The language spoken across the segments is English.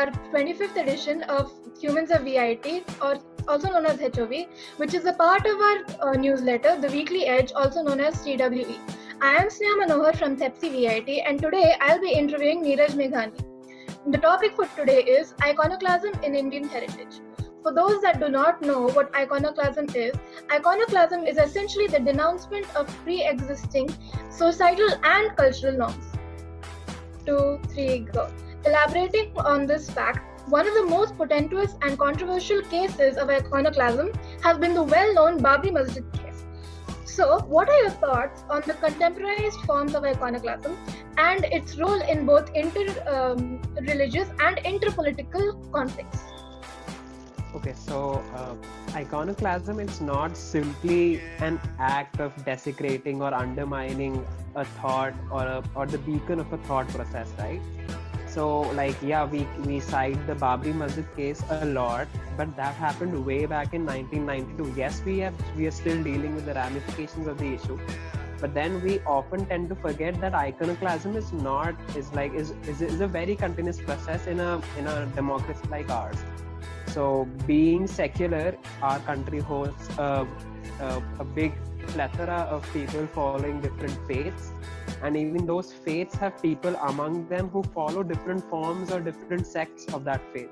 our 25th edition of Humans of VIT, or also known as HOV, which is a part of our newsletter, The Weekly Edge, also known as TWE. I am Sneha Manohar from TEPSI VIT, and today I'll be interviewing Neeraj Meghani. The topic for today is iconoclasm in Indian heritage. For those that do not know what iconoclasm is essentially the denouncement of pre-existing societal and cultural norms. 2, 3, go. Elaborating on this fact, one of the most portentous and controversial cases of iconoclasm has been the well-known Babri Masjid case. So, what are your thoughts on the contemporarized forms of iconoclasm and its role in both inter-religious and inter-political contexts? Okay, so iconoclasm is not simply an act of desecrating or undermining a thought or the beacon of a thought process, right? So we cite the Babri Masjid case a lot, but that happened way back in 1992. Yes, we are still dealing with the ramifications of the issue, but then we often tend to forget that iconoclasm is a very continuous process in a democracy like ours. So being secular, our country hosts a big plethora of people following different faiths, and even those faiths have people among them who follow different forms or different sects of that faith.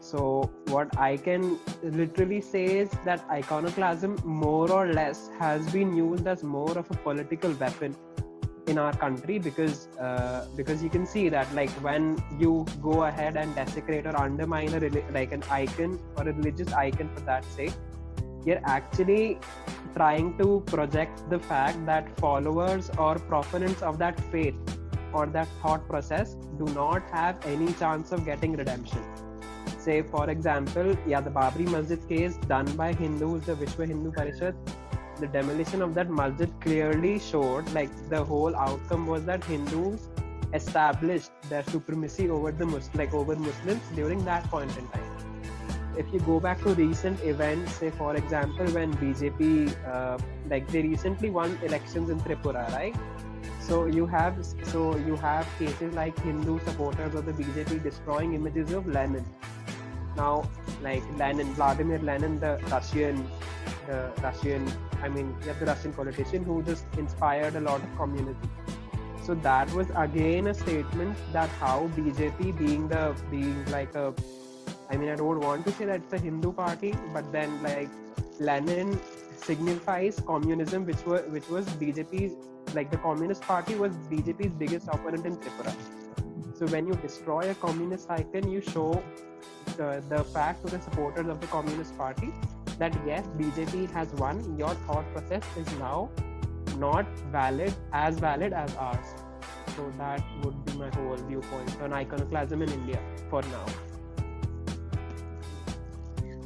So what I can literally say is that iconoclasm more or less has been used as more of a political weapon in our country, because you can see that like when you go ahead and desecrate or undermine an icon or a religious icon for that sake, you're actually trying to project the fact that followers or proponents of that faith or that thought process do not have any chance of getting redemption. Say for example, the Babri Masjid case done by Hindus, the Vishwa Hindu Parishad, the demolition of that masjid clearly showed the whole outcome was that Hindus established their supremacy over over Muslims during that point in time. If you go back to recent events, say for example when BJP they recently won elections in Tripura, right? So you have cases like Hindu supporters of the BJP destroying images of Lenin. Now, Vladimir Lenin, the Russian politician who just inspired a lot of communism. So that was again a statement that how BJP I don't want to say that it's a Hindu party, but then Lenin signifies communism, which was BJP's, the Communist Party was BJP's biggest opponent in Tripura. So when you destroy a communist icon, you show the fact to the supporters of the Communist Party that yes, BJP has won, your thought process is now not valid as ours. So that would be my whole viewpoint on iconoclasm in India for now.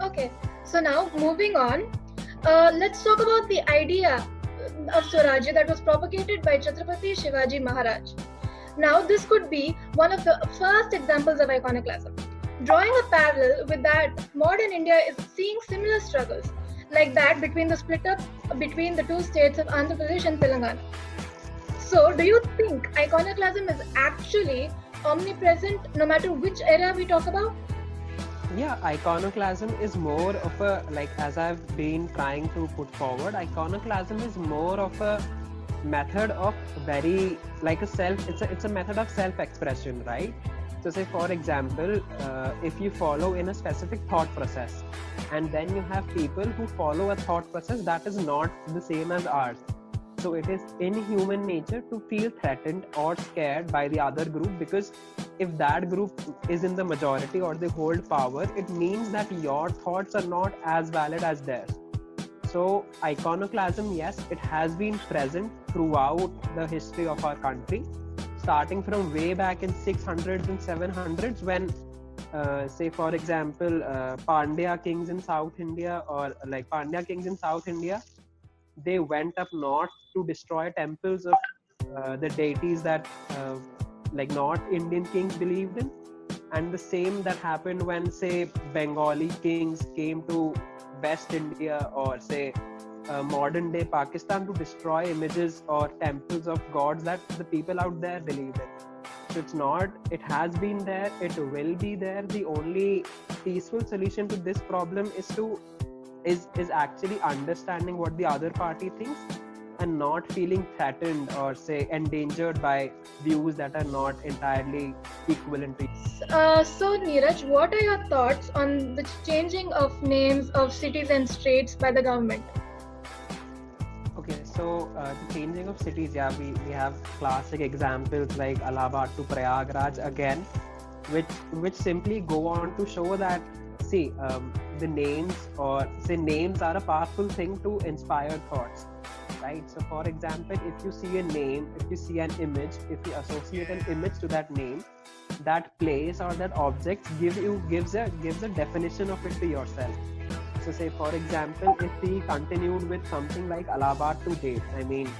Okay, so now moving on, let's talk about the idea of Swarajya that was propagated by Chhatrapati Shivaji Maharaj. Now, this could be one of the first examples of iconoclasm. Drawing a parallel with that, modern India is seeing similar struggles like that between the split up between the two states of Andhra Pradesh and Telangana. So, do you think iconoclasm is actually omnipresent no matter which era we talk about? Yeah, iconoclasm is more of a, as I've been trying to put forward, iconoclasm is more of a method of it's a method of self-expression, right? So say for example, if you follow in a specific thought process, and then you have people who follow a thought process that is not the same as ours. So it is in human nature to feel threatened or scared by the other group, because if that group is in the majority or they hold power, it means that your thoughts are not as valid as theirs. So iconoclasm, yes, it has been present throughout the history of our country, starting from way back in 600s and 700s when say for example Pandya kings in South India they went up north to destroy temples of the deities that North Indian kings believed in. And the same that happened when say Bengali kings came to West India or say modern day Pakistan to destroy images or temples of gods that the people out there believed in. So it's not, it has been there, it will be there. The only peaceful solution to this problem is actually understanding what the other party thinks and not feeling threatened or say endangered by views that are not entirely equivalent to you. So Neeraj, what are your thoughts on the changing of names of cities and states by the government? Okay, so the changing of cities, yeah, we have classic examples like Allahabad to Prayagraj again, which simply go on to show that, see, the names or say names are a powerful thing to inspire thoughts, right? So for example, if you see a name, if you see an image, if you associate an image to that name, that place or that object gives a definition of it to yourself. So say for example, if we continued with something like Allahabad to date, I mean,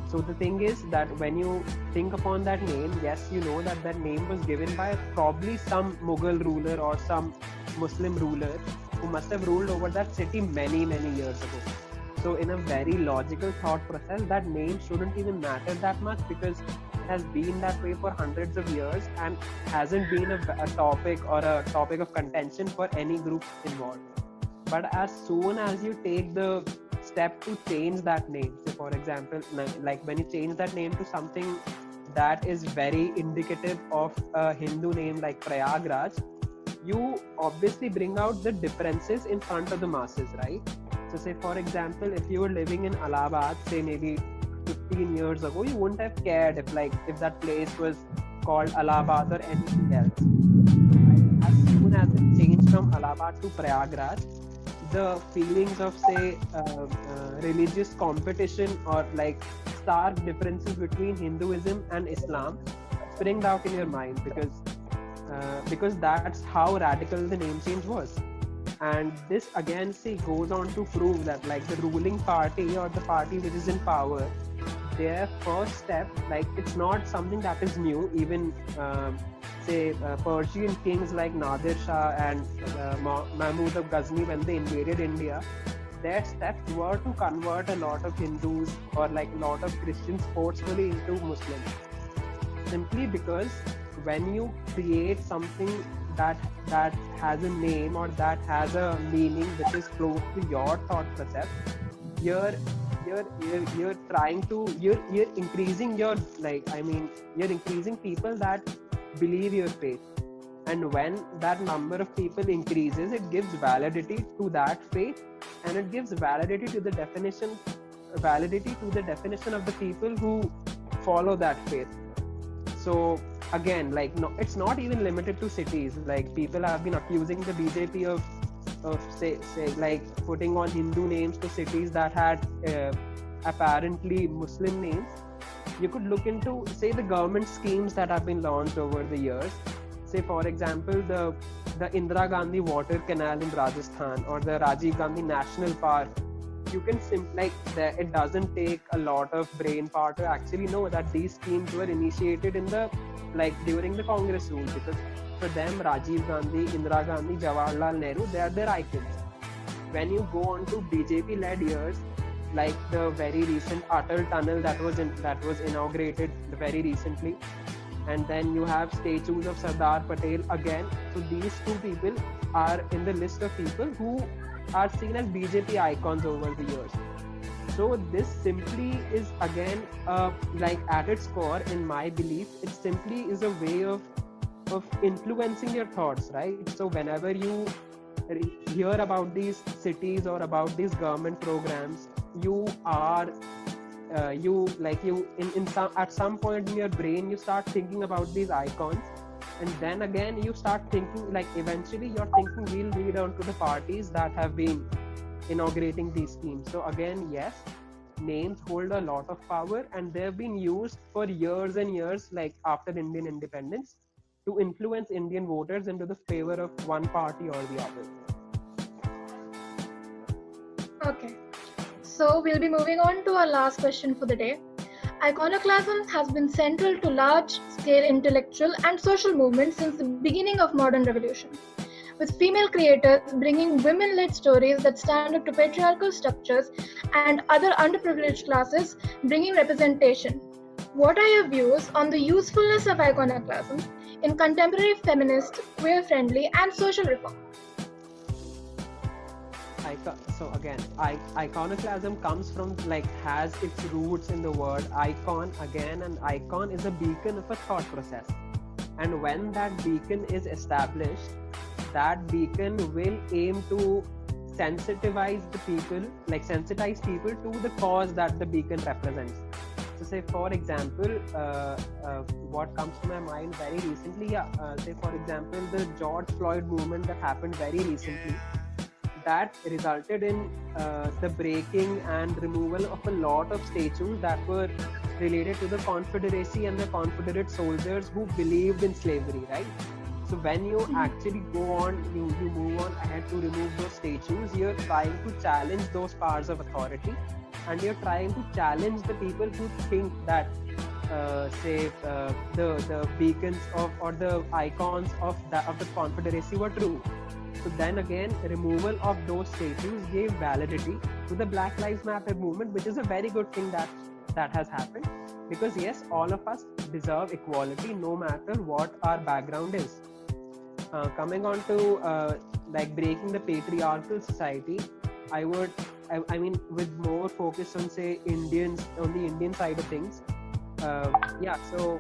so the thing is that when you think upon that name, yes, you know that that name was given by probably some Mughal ruler or some Muslim ruler who must have ruled over that city many years ago. So in a very logical thought process, that name shouldn't even matter that much because it has been that way for hundreds of years and hasn't been a topic or a topic of contention for any group involved. But as soon as you take the step to change that name, say for example, like when you change that name to something that is very indicative of a Hindu name like Prayagraj, you obviously bring out the differences in front of the masses, right? So say for example, if you were living in Allahabad, say maybe 15 years ago, you wouldn't have cared if that place was called Allahabad or anything else. Right? As soon as it changed from Allahabad to Prayagraj, the feelings of say religious competition or like stark differences between Hinduism and Islam spring out in your mind because that's how radical the name change was. And this again goes on to prove that like the ruling party or the party which is in power, their first step, like it's not something that is new. Even Persian kings like Nadir Shah and Mahmud of Ghazni, when they invaded India, their steps were to convert a lot of Hindus or like a lot of Christians forcefully into Muslims. Simply because when you create something that has a name or that has a meaning which is close to your thought process, you're increasing you're increasing people that believe your faith. And when that number of people increases, it gives validity to that faith, and it gives validity to the definition of the people who follow that faith. So again, like no, it's not even limited to cities. Like people have been accusing the BJP of say like putting on Hindu names to cities that had apparently Muslim names. You could look into say the government schemes that have been launched over the years. Say for example, the Indira Gandhi water canal in Rajasthan or the Rajiv Gandhi National Park. You can it doesn't take a lot of brain power to actually know that these schemes were initiated in during the Congress rule, because for them Rajiv Gandhi, Indira Gandhi, Jawaharlal Nehru, they are their icons. When you go on to BJP led years, like the very recent Atal Tunnel that was inaugurated very recently, and then you have statues of Sardar Patel again. So these two people are in the list of people who are seen as BJP icons over the years. So this simply is again at its core, in my belief, it simply is a way of influencing your thoughts, right? So whenever you hear about these cities or about these government programs, at some point in your brain you start thinking about these icons, and then again you start thinking eventually your thinking will lead on to the parties that have been inaugurating these schemes. So again, yes, names hold a lot of power, and they've been used for years and years, after Indian independence, to influence Indian voters into the favor of one party or the other. Okay, so we'll be moving on to our last question for the day. Iconoclasm has been central to large-scale intellectual and social movements since the beginning of modern revolution, with female creators bringing women-led stories that stand up to patriarchal structures and other underprivileged classes bringing representation. What are your views on the usefulness of iconoclasm in contemporary feminist, queer-friendly, and social reform? So again, iconoclasm comes from, like, has its roots in the word icon. Again, an icon is a beacon of a thought process, and when that beacon is established, that beacon will aim to sensitize people to the cause that the beacon represents. So say for example, what comes to my mind very recently, say for example, the George Floyd movement that happened very recently, that resulted in the breaking and removal of a lot of statues that were related to the Confederacy and the Confederate soldiers who believed in slavery, right? So when you actually go on, you move on ahead to remove those statues, you're trying to challenge those powers of authority, and you're trying to challenge the people who think that the beacons of, or the icons of the Confederacy were true. So then again, removal of those statues gave validity to the Black Lives Matter movement, which is a very good thing that has happened, because yes, all of us deserve equality no matter what our background is. Coming on to like breaking the patriarchal society, I mean with more focus on, say, Indians, on the Indian side of things. So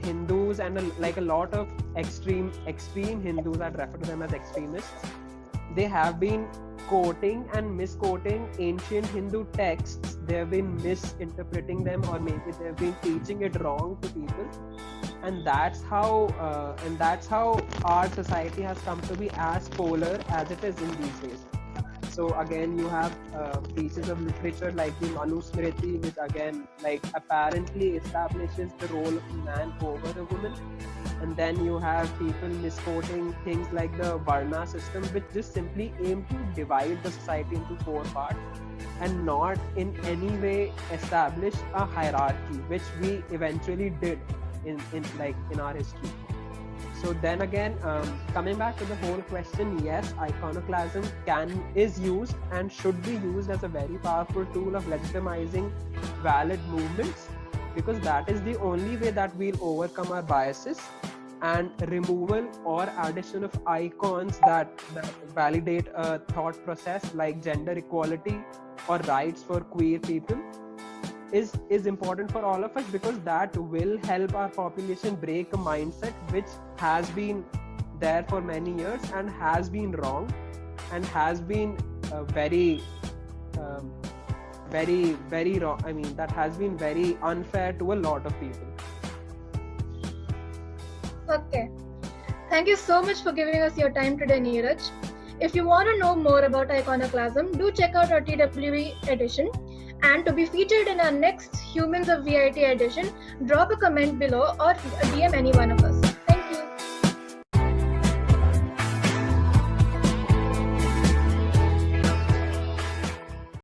Hindus and a lot of extreme Hindus, I'd refer to them as extremists, they have been quoting and misquoting ancient Hindu texts. They have been misinterpreting them, or maybe they have been teaching it wrong to people, and that's how our society has come to be as polar as it is in these days. So again, you have pieces of literature like the Manusmriti, which again, like, apparently establishes the role of a man over a woman. And then you have people misquoting things like the Varna system, which just simply aim to divide the society into 4 parts and not in any way establish a hierarchy, which we eventually did in our history. So then again, coming back to the whole question, yes, iconoclasm is used and should be used as a very powerful tool of legitimizing valid movements, because that is the only way that we'll overcome our biases. And removal or addition of icons that validate a thought process like gender equality or rights for queer people is important for all of us, because that will help our population break a mindset which has been there for many years and has been wrong and has been very wrong. I mean, that has been very unfair to a lot of people. Okay. Thank you so much for giving us your time today, Neeraj. If you want to know more about iconoclasm, do check out our TWE edition. And to be featured in our next Humans of VIT edition, drop a comment below or DM any one of us.